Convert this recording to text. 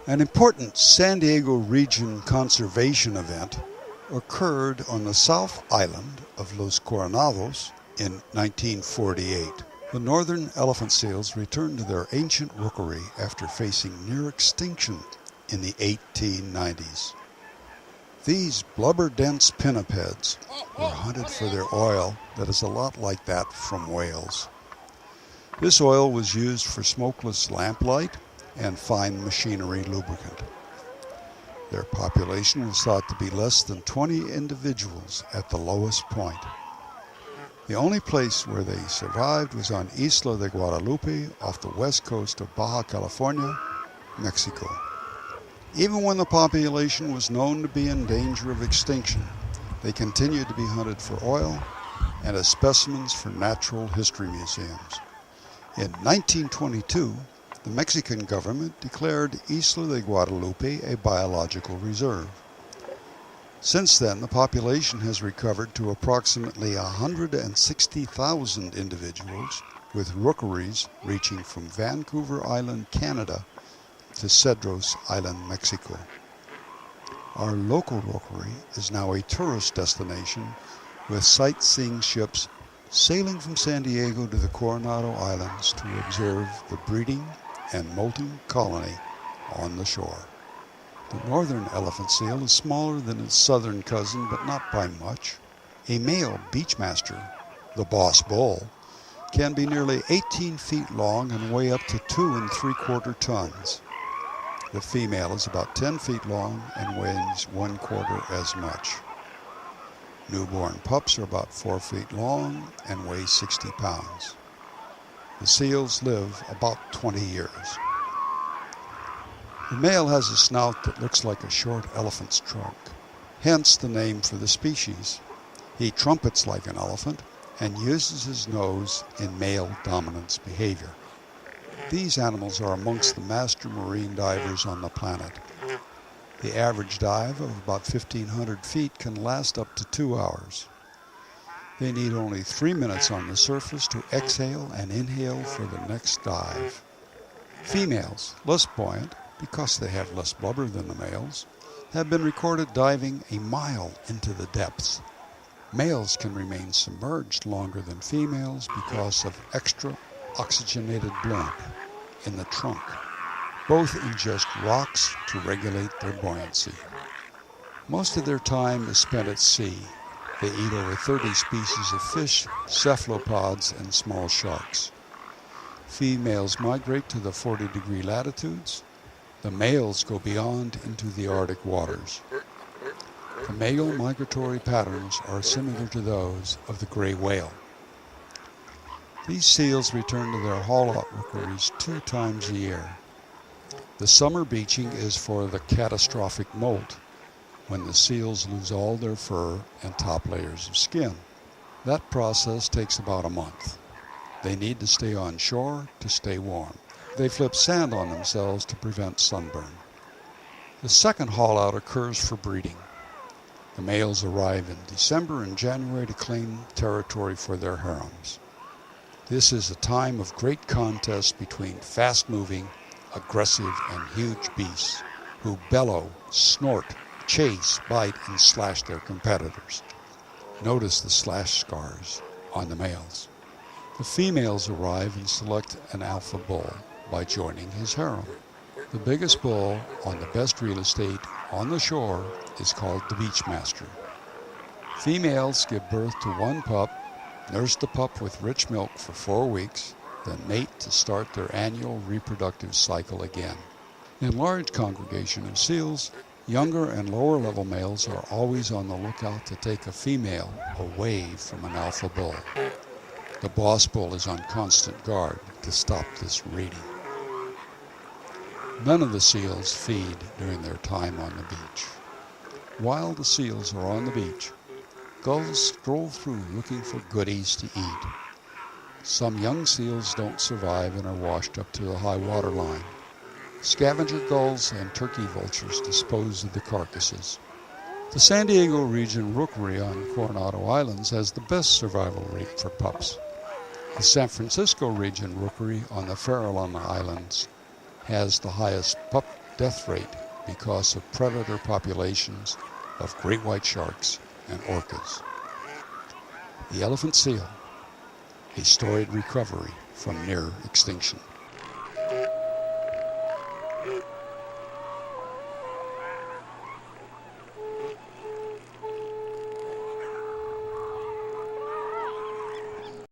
An important San Diego region conservation event occurred on the South Island of Los Coronados in 1948. The northern elephant seals returned to their ancient rookery after facing near extinction in the 1890s. These blubber-dense pinnipeds were hunted for their oil that is a lot like that from whales. This oil was used for smokeless lamplight and fine machinery lubricant. Their population was thought to be less than 20 individuals at the lowest point. The only place where they survived was on Isla de Guadalupe off the west coast of Baja California, Mexico. Even when the population was known to be in danger of extinction, they continued to be hunted for oil and as specimens for natural history museums. In 1922, the Mexican government declared Isla de Guadalupe a biological reserve. Since then, the population has recovered to approximately 160,000 individuals, with rookeries reaching from Vancouver Island, Canada, to Cedros Island, Mexico. Our local rookery is now a tourist destination with sightseeing ships sailing from San Diego to the Coronado Islands to observe the breeding and molting colony on the shore. The northern elephant seal is smaller than its southern cousin, but not by much. A male beachmaster, the boss bull, can be nearly 18 feet long and weigh up to 2 3/4 tons. The female is about 10 feet long and weighs 1/4 as much. Newborn pups are about 4 feet long and weigh 60 pounds. The seals live about 20 years. The male has a snout that looks like a short elephant's trunk, hence the name for the species. He trumpets like an elephant and uses his nose in male dominance behavior. These animals are amongst the master marine divers on the planet. The average dive of about 1,500 feet can last up to 2 hours. They need only 3 minutes on the surface to exhale and inhale for the next dive. Females, less buoyant, because they have less blubber than the males, have been recorded diving a mile into the depths. Males can remain submerged longer than females because of extra oxygenated blood in the trunk. Both ingest rocks to regulate their buoyancy. Most of their time is spent at sea. They eat over 30 species of fish, cephalopods, and small sharks. Females migrate to the 40-degree latitudes. The males go beyond into the Arctic waters. The male migratory patterns are similar to those of the gray whale. These seals return to their haul-out rookeries 2 times a year. The summer beaching is for the catastrophic molt, when the seals lose all their fur and top layers of skin. That process takes about a month. They need to stay on shore to stay warm. They flip sand on themselves to prevent sunburn. The second haul-out occurs for breeding. The males arrive in December and January to claim territory for their harems. This is a time of great contest between fast-moving, aggressive, and huge beasts who bellow, snort, chase, bite, and slash their competitors. Notice the slash scars on the males. The females arrive and select an alpha bull by joining his harem. The biggest bull on the best real estate on the shore is called the beachmaster. Females give birth to 1 pup, nurse the pup with rich milk for 4 weeks, then mate to start their annual reproductive cycle again. In large congregation of seals, younger and lower level males are always on the lookout to take a female away from an alpha bull. The boss bull is on constant guard to stop this raiding. None of the seals feed during their time on the beach. While the seals are on the beach, gulls stroll through looking for goodies to eat. Some young seals don't survive and are washed up to the high water line. Scavenger gulls and turkey vultures dispose of the carcasses. The San Diego region rookery on Coronado Islands has the best survival rate for pups. The San Francisco region rookery on the Farallon Islands has the highest pup death rate because of predator populations of great white sharks and orcas. The elephant seal, a storied recovery from near extinction.